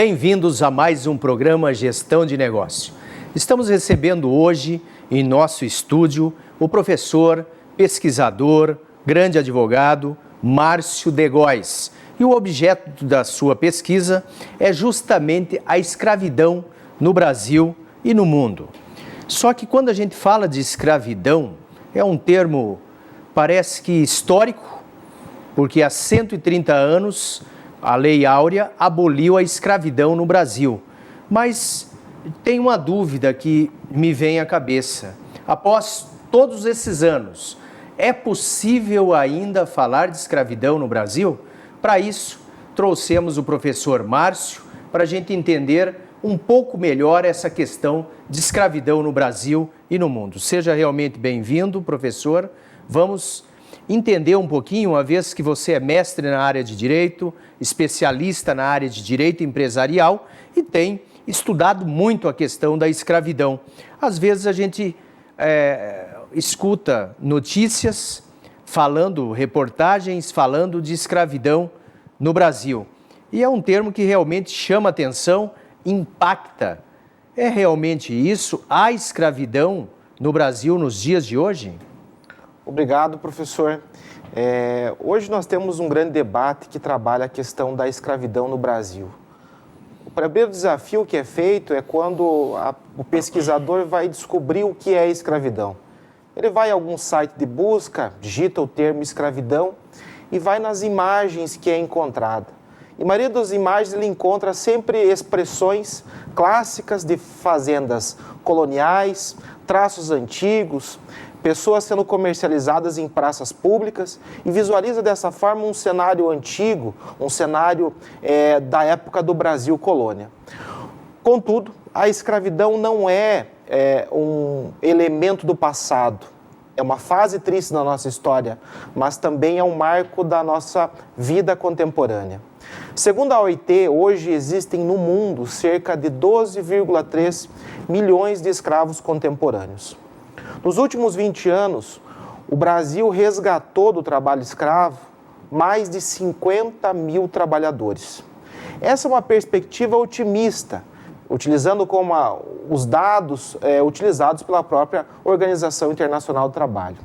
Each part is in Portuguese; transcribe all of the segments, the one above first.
Bem-vindos a mais um programa Gestão de Negócio. Estamos recebendo hoje em nosso estúdio o professor, pesquisador, grande advogado, Márcio de Góes. E o objeto da sua pesquisa é justamente a escravidão no Brasil e no mundo. Só que quando a gente fala de escravidão, é um termo, parece que histórico, porque há 130 anos a Lei Áurea aboliu a escravidão no Brasil. Mas tem uma dúvida que me vem à cabeça. Após todos esses anos, é possível ainda falar de escravidão no Brasil? Para isso, trouxemos o professor Márcio para a gente entender um pouco melhor essa questão de escravidão no Brasil e no mundo. Seja realmente bem-vindo, professor. Vamos entender um pouquinho, uma vez que você é mestre na área de Direito, especialista na área de Direito Empresarial e tem estudado muito a questão da escravidão. Às vezes a gente escuta notícias reportagens falando de escravidão no Brasil. E é um termo que realmente chama atenção, impacta. É realmente isso? Há escravidão no Brasil nos dias de hoje? Obrigado, professor. Hoje nós temos um grande debate que trabalha a questão da escravidão no Brasil. O primeiro desafio que é feito é quando o pesquisador vai descobrir o que é escravidão. Ele vai a algum site de busca, digita o termo escravidão e vai nas imagens que é encontrada. E a maioria das imagens ele encontra sempre expressões clássicas de fazendas coloniais, traços antigos, pessoas sendo comercializadas em praças públicas e visualiza dessa forma um cenário antigo, um cenário da época do Brasil colônia. Contudo, a escravidão não é um elemento do passado, é uma fase triste da nossa história, mas também é um marco da nossa vida contemporânea. Segundo a OIT, hoje existem no mundo cerca de 12,3 milhões de escravos contemporâneos. Nos últimos 20 anos, o Brasil resgatou do trabalho escravo mais de 50 mil trabalhadores. Essa é uma perspectiva otimista, utilizando como os dados utilizados pela própria Organização Internacional do Trabalho.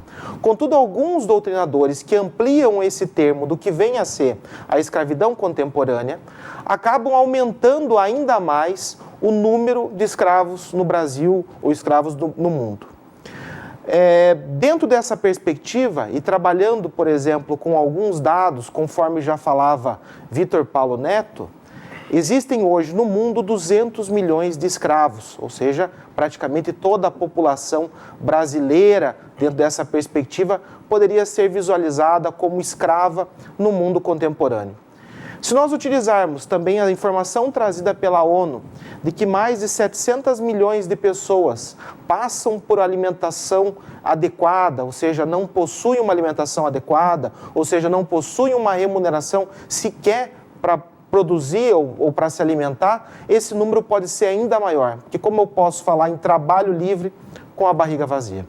Contudo, alguns doutrinadores que ampliam esse termo do que vem a ser a escravidão contemporânea acabam aumentando ainda mais o número de escravos no Brasil ou escravos no mundo. Dentro dessa perspectiva e trabalhando, por exemplo, com alguns dados, conforme já falava Vitor Paulo Neto, existem hoje no mundo 200 milhões de escravos, ou seja, praticamente toda a população brasileira, dentro dessa perspectiva, poderia ser visualizada como escrava no mundo contemporâneo. Se nós utilizarmos também a informação trazida pela ONU, de que mais de 700 milhões de pessoas passam por alimentação adequada, ou seja, não possuem uma alimentação adequada, ou seja, não possuem uma remuneração sequer para produzir ou para se alimentar, esse número pode ser ainda maior, porque como eu posso falar em trabalho livre com a barriga vazia?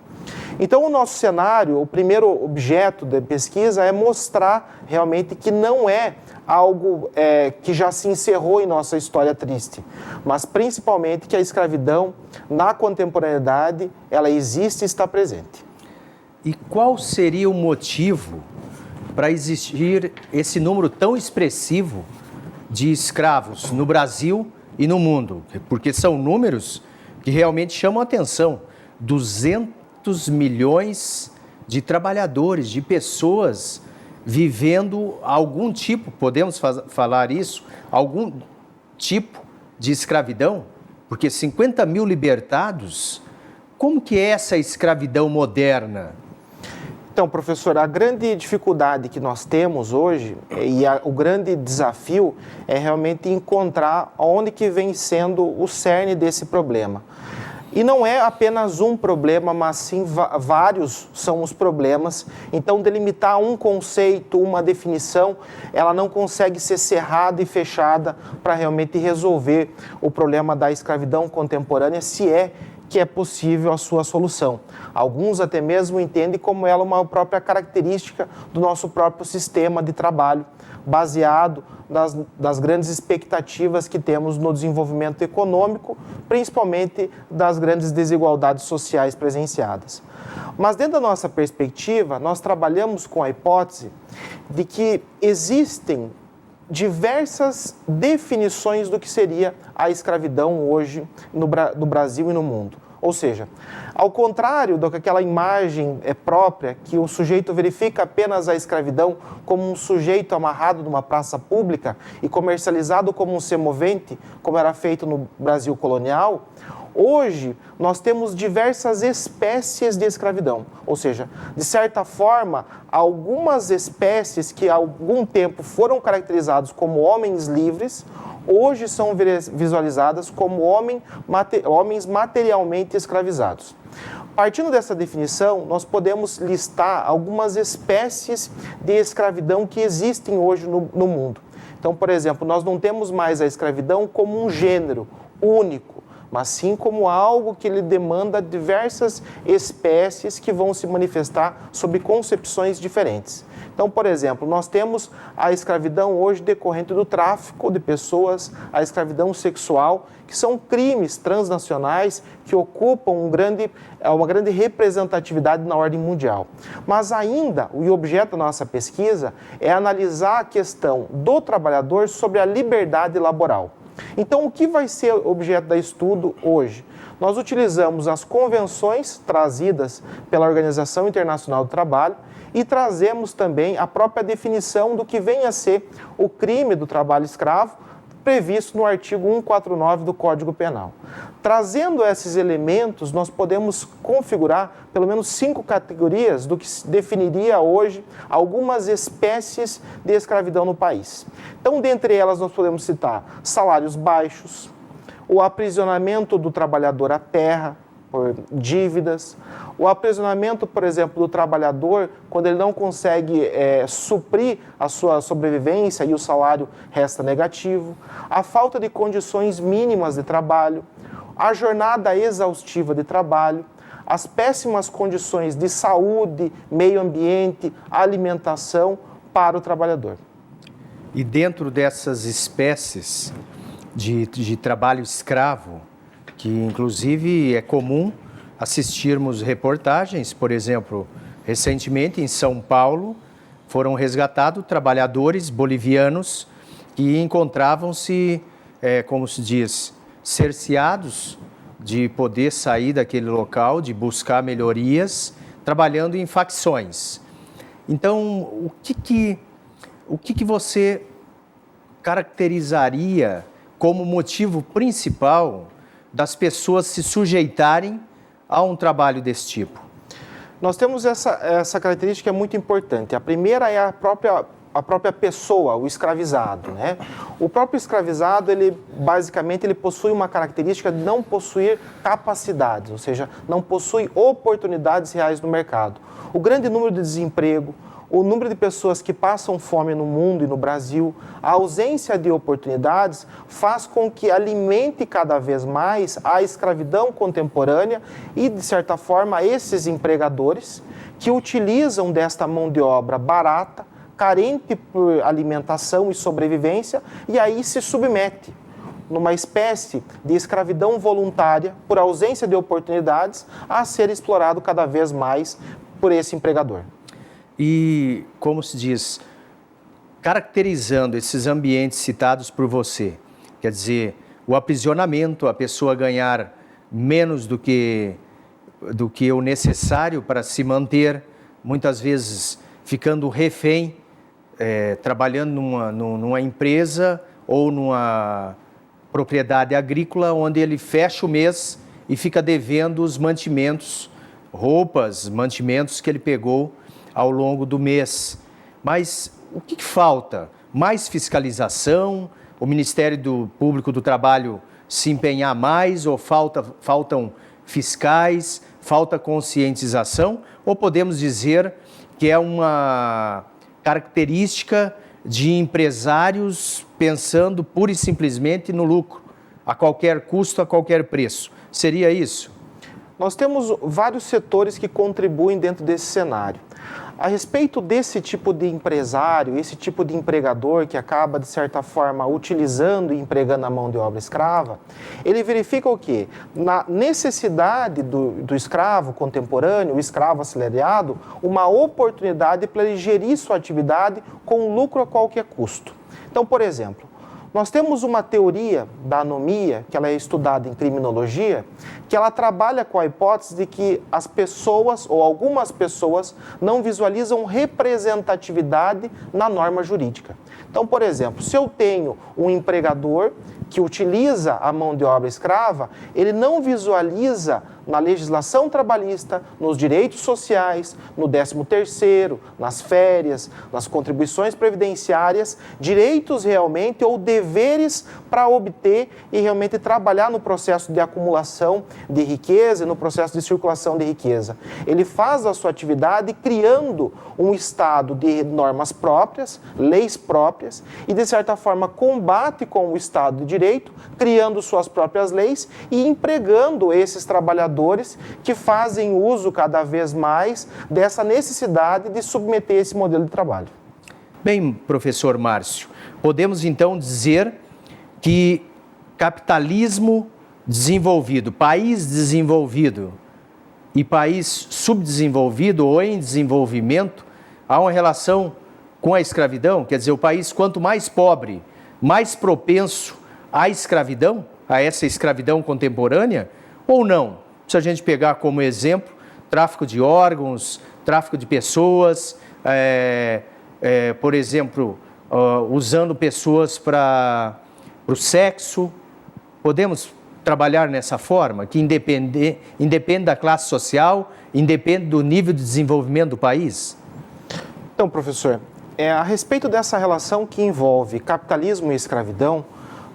Então, o nosso cenário, o primeiro objeto da pesquisa é mostrar realmente que não é algo que já se encerrou em nossa história triste, mas principalmente que a escravidão, na contemporaneidade, ela existe e está presente. E qual seria o motivo para existir esse número tão expressivo de escravos no Brasil e no mundo? Porque são números que realmente chamam a atenção. 200 milhões de trabalhadores, de pessoas vivendo algum tipo, podemos falar isso, algum tipo de escravidão? Porque 50 mil libertados, como que é essa escravidão moderna? Então, professor, a grande dificuldade que nós temos hoje o grande desafio é realmente encontrar onde que vem sendo o cerne desse problema. E não é apenas um problema, mas sim vários são os problemas. Então, delimitar um conceito, uma definição, ela não consegue ser cerrada e fechada para realmente resolver o problema da escravidão contemporânea, se é que é possível a sua solução. Alguns até mesmo entendem como ela uma própria característica do nosso próprio sistema de trabalho, baseado das grandes expectativas que temos no desenvolvimento econômico, principalmente das grandes desigualdades sociais presenciadas. Mas dentro da nossa perspectiva, nós trabalhamos com a hipótese de que existem diversas definições do que seria a escravidão hoje no Brasil e no mundo. Ou seja, ao contrário daquela imagem própria que o sujeito verifica apenas a escravidão como um sujeito amarrado numa praça pública e comercializado como um semovente, como era feito no Brasil colonial, hoje nós temos diversas espécies de escravidão. Ou seja, de certa forma, algumas espécies que há algum tempo foram caracterizados como homens livres, hoje são visualizadas como homens materialmente escravizados. Partindo dessa definição, nós podemos listar algumas espécies de escravidão que existem hoje no mundo. Então, por exemplo, nós não temos mais a escravidão como um gênero único, mas sim como algo que lhe demanda diversas espécies que vão se manifestar sob concepções diferentes. Então, por exemplo, nós temos a escravidão hoje decorrente do tráfico de pessoas, a escravidão sexual, que são crimes transnacionais que ocupam uma grande representatividade na ordem mundial. Mas ainda, o objeto da nossa pesquisa é analisar a questão do trabalhador sobre a liberdade laboral. Então, o que vai ser objeto da estudo hoje? Nós utilizamos as convenções trazidas pela Organização Internacional do Trabalho e trazemos também a própria definição do que vem a ser o crime do trabalho escravo, previsto no artigo 149 do Código Penal. Trazendo esses elementos, nós podemos configurar pelo menos 5 categorias do que definiria hoje algumas espécies de escravidão no país. Então, dentre elas, nós podemos citar salários baixos, o aprisionamento do trabalhador à terra por dívidas, o aprisionamento, por exemplo, do trabalhador quando ele não consegue suprir a sua sobrevivência e o salário resta negativo, a falta de condições mínimas de trabalho, a jornada exaustiva de trabalho, as péssimas condições de saúde, meio ambiente, alimentação para o trabalhador. E dentro dessas espécies de trabalho escravo, que inclusive é comum assistirmos reportagens, por exemplo, recentemente em São Paulo, foram resgatados trabalhadores bolivianos que encontravam-se, como se diz, cerceados de poder sair daquele local, de buscar melhorias, trabalhando em facções. Então, o que você caracterizaria como motivo principal das pessoas se sujeitarem a um trabalho desse tipo? Nós temos essa característica muito importante. A primeira é a própria pessoa, o escravizado, né? O próprio escravizado, basicamente, possui uma característica de não possuir capacidades, ou seja, não possui oportunidades reais no mercado. O grande número de desemprego, o número de pessoas que passam fome no mundo e no Brasil, a ausência de oportunidades faz com que alimente cada vez mais a escravidão contemporânea e, de certa forma, esses empregadores que utilizam desta mão de obra barata, carente por alimentação e sobrevivência, e aí se submete numa espécie de escravidão voluntária, por ausência de oportunidades, a ser explorado cada vez mais por esse empregador. E, como se diz, caracterizando esses ambientes citados por você, quer dizer, o aprisionamento, a pessoa ganhar menos do que o necessário para se manter, muitas vezes ficando refém, trabalhando numa empresa ou numa propriedade agrícola, onde ele fecha o mês e fica devendo os mantimentos, roupas, mantimentos que ele pegou ao longo do mês. Mas o que falta? Mais fiscalização? O Ministério Público do Trabalho se empenhar mais? Ou faltam fiscais? Falta conscientização? Ou podemos dizer que é uma característica de empresários pensando pura e simplesmente no lucro, a qualquer custo, a qualquer preço? Seria isso? Nós temos vários setores que contribuem dentro desse cenário. A respeito desse tipo de empresário, esse tipo de empregador que acaba, de certa forma, utilizando e empregando a mão de obra escrava, ele verifica o quê? Na necessidade do escravo contemporâneo, o escravo assalariado, uma oportunidade para ele gerir sua atividade com lucro a qualquer custo. Então, por exemplo, nós temos uma teoria da anomia, que ela é estudada em criminologia, que ela trabalha com a hipótese de que as pessoas, ou algumas pessoas, não visualizam representatividade na norma jurídica. Então, por exemplo, se eu tenho um empregador que utiliza a mão de obra escrava, ele não visualiza na legislação trabalhista, nos direitos sociais, no 13º, nas férias, nas contribuições previdenciárias, direitos realmente ou deveres para obter e realmente trabalhar no processo de acumulação de riqueza e no processo de circulação de riqueza. Ele faz a sua atividade criando um estado de normas próprias, leis próprias e, de certa forma, combate com o Estado de Direito, criando suas próprias leis e empregando esses trabalhadores que fazem uso cada vez mais dessa necessidade de submeter esse modelo de trabalho. Bem, professor Márcio, podemos então dizer que capitalismo desenvolvido, país desenvolvido e país subdesenvolvido ou em desenvolvimento, há uma relação com a escravidão? Quer dizer, o país quanto mais pobre, mais propenso à escravidão, a essa escravidão contemporânea, ou não? Se a gente pegar como exemplo, tráfico de órgãos, tráfico de pessoas, por exemplo, usando pessoas para o sexo, podemos trabalhar nessa forma, que independe da classe social, independe do nível de desenvolvimento do país? Então, professor, a respeito dessa relação que envolve capitalismo e escravidão,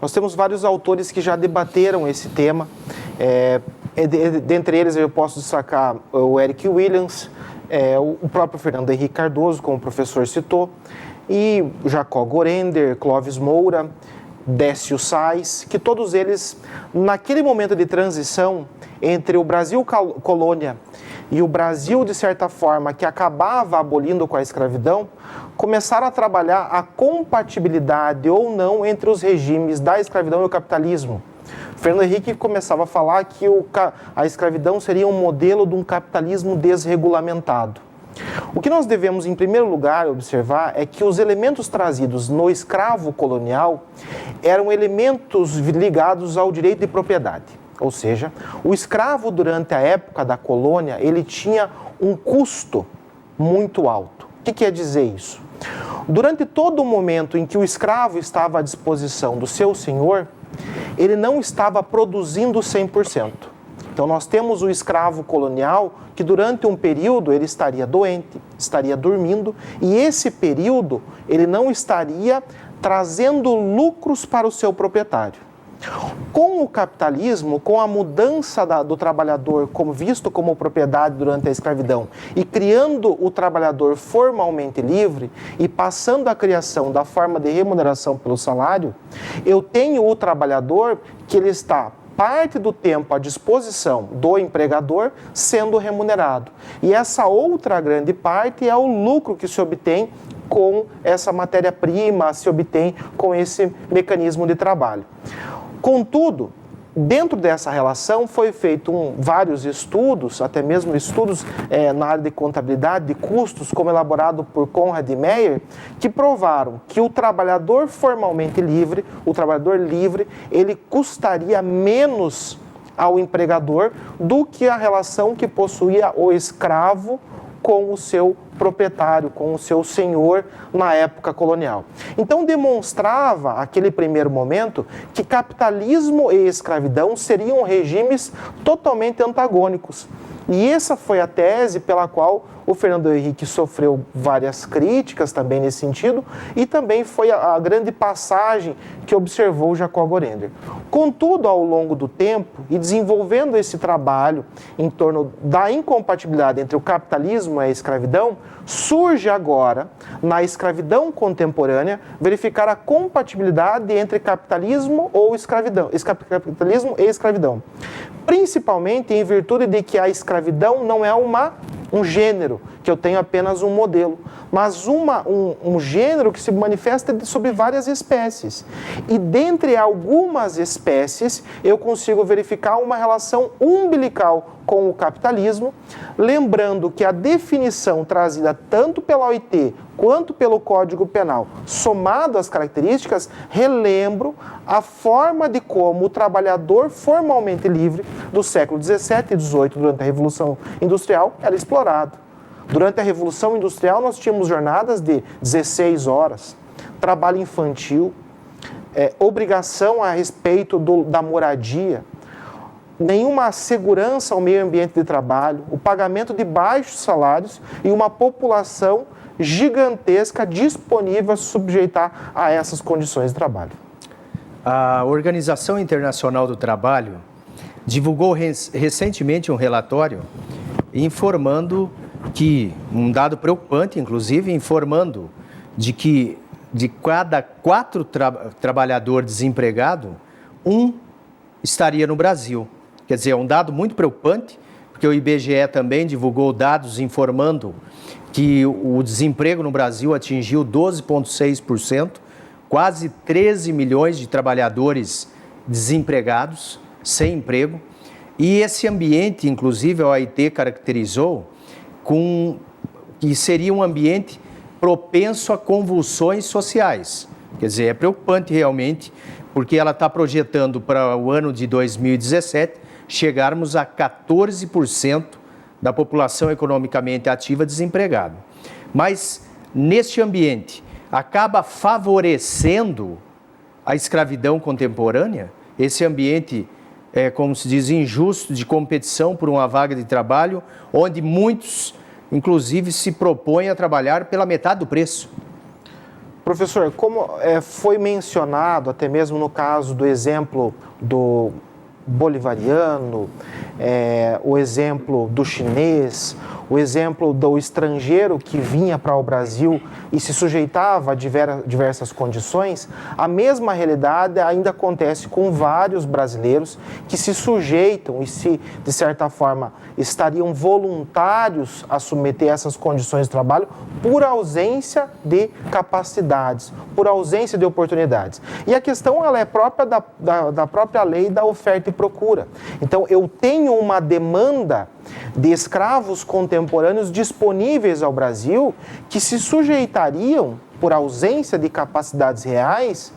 nós temos vários autores que já debateram esse tema. Dentre eles eu posso destacar o Eric Williams, o próprio Fernando Henrique Cardoso, como o professor citou, e Jacó Gorender, Clóvis Moura, Décio Sais, que todos eles, naquele momento de transição entre o Brasil colônia e o Brasil, de certa forma, que acabava abolindo com a escravidão, começaram a trabalhar a compatibilidade ou não entre os regimes da escravidão e o capitalismo. Fernando Henrique começava a falar que a escravidão seria um modelo de um capitalismo desregulamentado. O que nós devemos, em primeiro lugar, observar é que os elementos trazidos no escravo colonial eram elementos ligados ao direito de propriedade. Ou seja, o escravo, durante a época da colônia, ele tinha um custo muito alto. O que quer dizer isso? Durante todo o momento em que o escravo estava à disposição do seu senhor, ele não estava produzindo 100%. Então, nós temos o escravo colonial que, durante um período, ele estaria doente, estaria dormindo, e esse período, ele não estaria trazendo lucros para o seu proprietário. Com o capitalismo, com a mudança do trabalhador visto como propriedade durante a escravidão e criando o trabalhador formalmente livre e passando a criação da forma de remuneração pelo salário, eu tenho o trabalhador que ele está parte do tempo à disposição do empregador sendo remunerado. E essa outra grande parte é o lucro que se obtém com essa matéria-prima, se obtém com esse mecanismo de trabalho. Contudo, dentro dessa relação foi feito vários estudos, até mesmo estudos na área de contabilidade de custos, como elaborado por Conrad Meyer, que provaram que o trabalhador formalmente livre, o trabalhador livre, ele custaria menos ao empregador do que a relação que possuía o escravo com o seu proprietário, com o seu senhor na época colonial. Então demonstrava, aquele primeiro momento, que capitalismo e escravidão seriam regimes totalmente antagônicos. E essa foi a tese pela qual o Fernando Henrique sofreu várias críticas também nesse sentido, e também foi a grande passagem que observou o Jacó Gorender. Contudo, ao longo do tempo, e desenvolvendo esse trabalho em torno da incompatibilidade entre o capitalismo e a escravidão, surge agora, na escravidão contemporânea, verificar a compatibilidade entre capitalismo ou escravidão, capitalismo e escravidão. principalmente em virtude de que a escravidão não é um gênero, que eu tenho apenas um modelo, mas um gênero que se manifesta sobre várias espécies. E dentre algumas espécies, eu consigo verificar uma relação umbilical com o capitalismo, lembrando que a definição trazida tanto pela OIT quanto pelo Código Penal, somado às características, relembro a forma de como o trabalhador formalmente livre do século XVII e XVIII, durante a Revolução Industrial, era explorado. Durante a Revolução Industrial, nós tínhamos jornadas de 16 horas, trabalho infantil, obrigação a respeito da moradia, nenhuma segurança ao meio ambiente de trabalho, o pagamento de baixos salários e uma população gigantesca disponível a se sujeitar a essas condições de trabalho. A Organização Internacional do Trabalho divulgou recentemente um relatório informando que, um dado preocupante, inclusive, informando de que de cada 4 trabalhadores desempregados, 1 estaria no Brasil. Quer dizer, é um dado muito preocupante, porque o IBGE também divulgou dados informando que o desemprego no Brasil atingiu 12,6%, quase 13 milhões de trabalhadores desempregados, sem emprego. E esse ambiente, inclusive, a OIT caracterizou que seria um ambiente propenso a convulsões sociais. Quer dizer, é preocupante realmente, porque ela está projetando para o ano de 2017 chegarmos a 14% da população economicamente ativa desempregada. Mas, neste ambiente, acaba favorecendo a escravidão contemporânea, esse ambiente, como se diz, injusto, de competição por uma vaga de trabalho, onde muitos, inclusive, se propõem a trabalhar pela metade do preço. Professor, como foi mencionado, até mesmo no caso do exemplo do bolivariano, o exemplo do chinês, o exemplo do estrangeiro que vinha para o Brasil e se sujeitava a diversas condições, a mesma realidade ainda acontece com vários brasileiros que se sujeitam e se, de certa forma, estariam voluntários a submeter essas condições de trabalho por ausência de capacidades, por ausência de oportunidades. E a questão ela é própria da própria lei da oferta e procura. Então, eu tenho uma demanda de escravos contemporâneos disponíveis ao Brasil que se sujeitariam, por ausência de capacidades reais,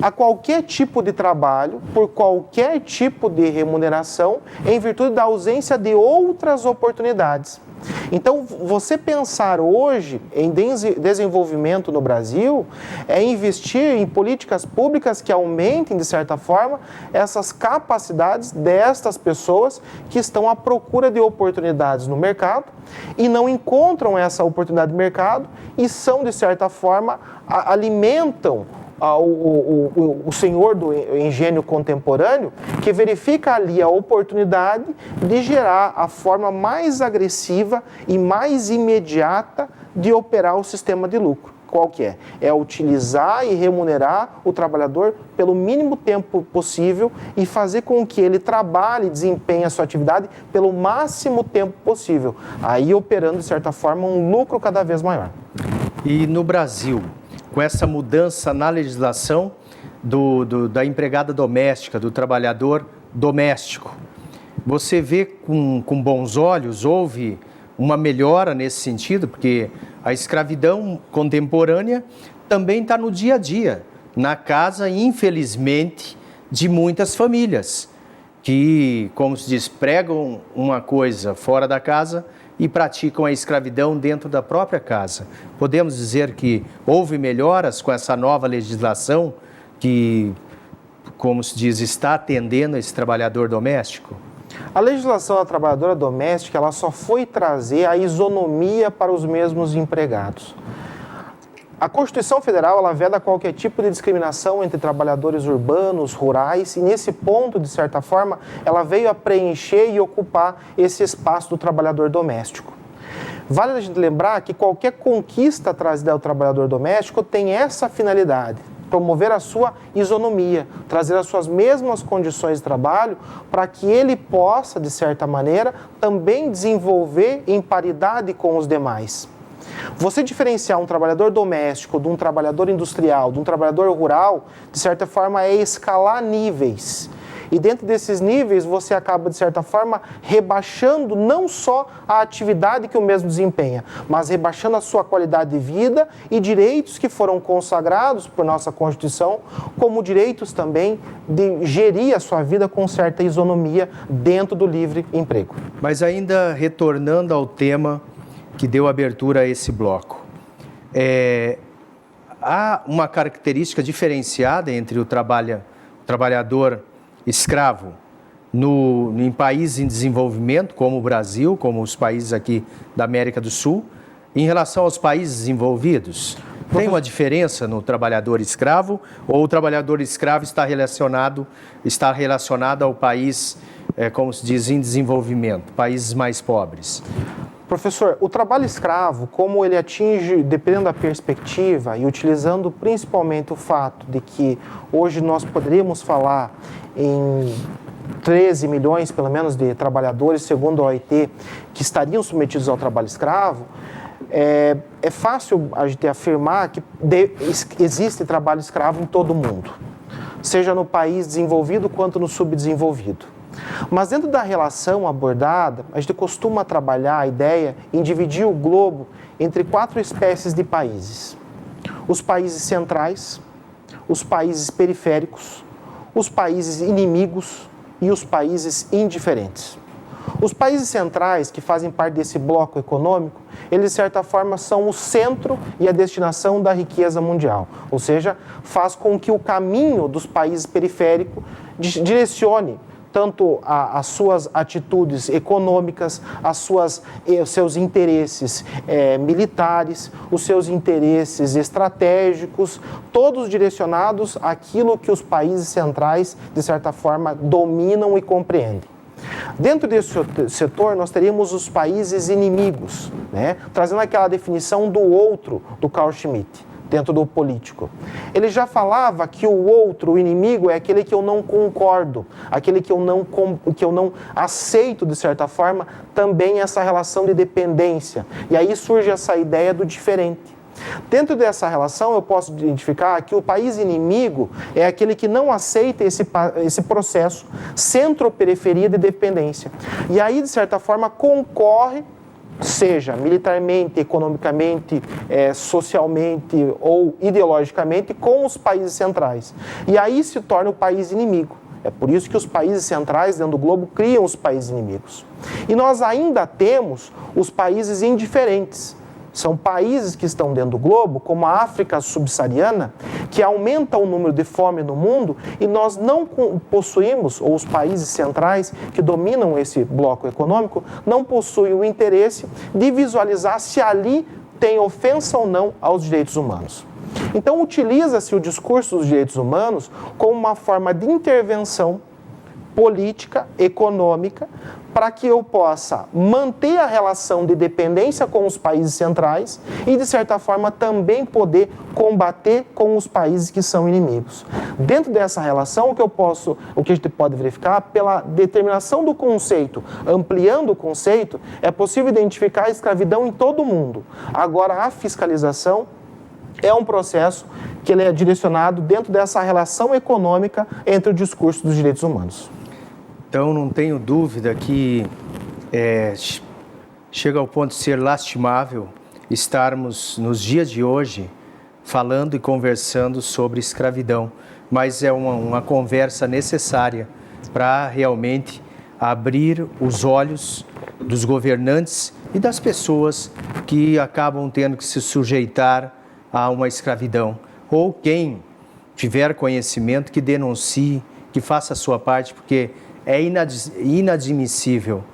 a qualquer tipo de trabalho, por qualquer tipo de remuneração, em virtude da ausência de outras oportunidades. Então, você pensar hoje em desenvolvimento no Brasil é investir em políticas públicas que aumentem, de certa forma, essas capacidades destas pessoas que estão à procura de oportunidades no mercado e não encontram essa oportunidade de mercado e são, de certa forma, alimentam o senhor do engenho contemporâneo, que verifica ali a oportunidade de gerar a forma mais agressiva e mais imediata de operar o sistema de lucro. Qual que é? É utilizar e remunerar o trabalhador pelo mínimo tempo possível e fazer com que ele trabalhe e desempenhe a sua atividade pelo máximo tempo possível, aí operando, de certa forma, um lucro cada vez maior. E no Brasil, com essa mudança na legislação da empregada doméstica, do trabalhador doméstico, você vê com bons olhos, houve uma melhora nesse sentido, porque a escravidão contemporânea também está no dia a dia, na casa, infelizmente, de muitas famílias, que, como se diz, pregam uma coisa fora da casa e praticam a escravidão dentro da própria casa. Podemos dizer que houve melhoras com essa nova legislação que, como se diz, está atendendo esse trabalhador doméstico? A legislação da trabalhadora doméstica ela só foi trazer a isonomia para os mesmos empregados. A Constituição Federal ela veda qualquer tipo de discriminação entre trabalhadores urbanos, rurais, e nesse ponto, de certa forma, ela veio a preencher e ocupar esse espaço do trabalhador doméstico. Vale a gente lembrar que qualquer conquista trazida ao trabalhador doméstico tem essa finalidade, promover a sua isonomia, trazer as suas mesmas condições de trabalho para que ele possa, de certa maneira, também desenvolver em paridade com os demais. Você diferenciar um trabalhador doméstico de um trabalhador industrial, de um trabalhador rural, de certa forma é escalar níveis. E dentro desses níveis você acaba, de certa forma, rebaixando não só a atividade que o mesmo desempenha, mas rebaixando a sua qualidade de vida e direitos que foram consagrados por nossa Constituição, como direitos também de gerir a sua vida com certa isonomia dentro do livre emprego. Mas ainda retornando ao tema que deu abertura a esse bloco, há uma característica diferenciada entre o trabalhador escravo em países em desenvolvimento, como o Brasil, como os países aqui da América do Sul, em relação aos países desenvolvidos? Tem uma diferença no trabalhador escravo ou o trabalhador escravo está relacionado ao país, como se diz, em desenvolvimento, países mais pobres? Professor, o trabalho escravo, como ele atinge, dependendo da perspectiva e utilizando principalmente o fato de que hoje nós poderíamos falar em 13 milhões, pelo menos, de trabalhadores, segundo a OIT, que estariam submetidos ao trabalho escravo, é fácil a gente afirmar que existe trabalho escravo em todo o mundo, seja no país desenvolvido quanto no subdesenvolvido. Mas dentro da relação abordada, a gente costuma trabalhar a ideia em dividir o globo entre 4 espécies de países: os países centrais, os países periféricos, os países inimigos e os países indiferentes. Os países centrais, que fazem parte desse bloco econômico, eles, de certa forma, são o centro e a destinação da riqueza mundial. Ou seja, faz com que o caminho dos países periféricos direcione tanto as suas atitudes econômicas, os seus interesses militares, os seus interesses estratégicos, todos direcionados àquilo que os países centrais, de certa forma, dominam e compreendem. Dentro desse setor, nós teríamos os países inimigos, né? Trazendo aquela definição do outro, do Carl Schmitt, dentro do político. Ele já falava que o outro, o inimigo, é aquele que eu não concordo, aquele que eu não aceito, de certa forma, também essa relação de dependência. E aí surge essa ideia do diferente. Dentro dessa relação, eu posso identificar que o país inimigo é aquele que não aceita esse processo centro-periferia de dependência. E aí, de certa forma, concorre, seja militarmente, economicamente, socialmente ou ideologicamente, com os países centrais. E aí se torna o país inimigo. É por isso que os países centrais dentro do globo criam os países inimigos. E nós ainda temos os países indiferentes. São países que estão dentro do globo, como a África subsaariana, que aumenta o número de fome no mundo e nós não possuímos, ou os países centrais que dominam esse bloco econômico, não possuem o interesse de visualizar se ali tem ofensa ou não aos direitos humanos. Então, utiliza-se o discurso dos direitos humanos como uma forma de intervenção política, econômica, para que eu possa manter a relação de dependência com os países centrais e, de certa forma, também poder combater com os países que são inimigos. Dentro dessa relação, o que a gente pode verificar, pela determinação do conceito, ampliando o conceito, é possível identificar a escravidão em todo o mundo. Agora, a fiscalização é um processo que ele é direcionado dentro dessa relação econômica entre o discurso dos direitos humanos. Então, não tenho dúvida que chega ao ponto de ser lastimável estarmos, nos dias de hoje, falando e conversando sobre escravidão. Mas é uma conversa necessária para realmente abrir os olhos dos governantes e das pessoas que acabam tendo que se sujeitar a uma escravidão. Ou quem tiver conhecimento, que denuncie, que faça a sua parte, porque é inadmissível,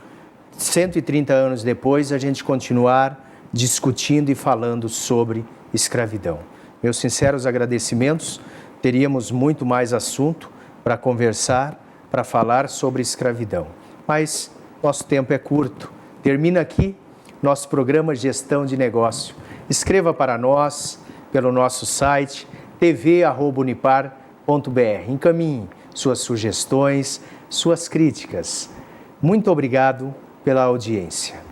130 anos depois, a gente continuar discutindo e falando sobre escravidão. Meus sinceros agradecimentos, teríamos muito mais assunto para conversar, para falar sobre escravidão. Mas nosso tempo é curto. Termina aqui nosso programa Gestão de Negócio. Escreva para nós pelo nosso site tv@unipar.br. Encaminhe suas sugestões, suas críticas. Muito obrigado pela audiência.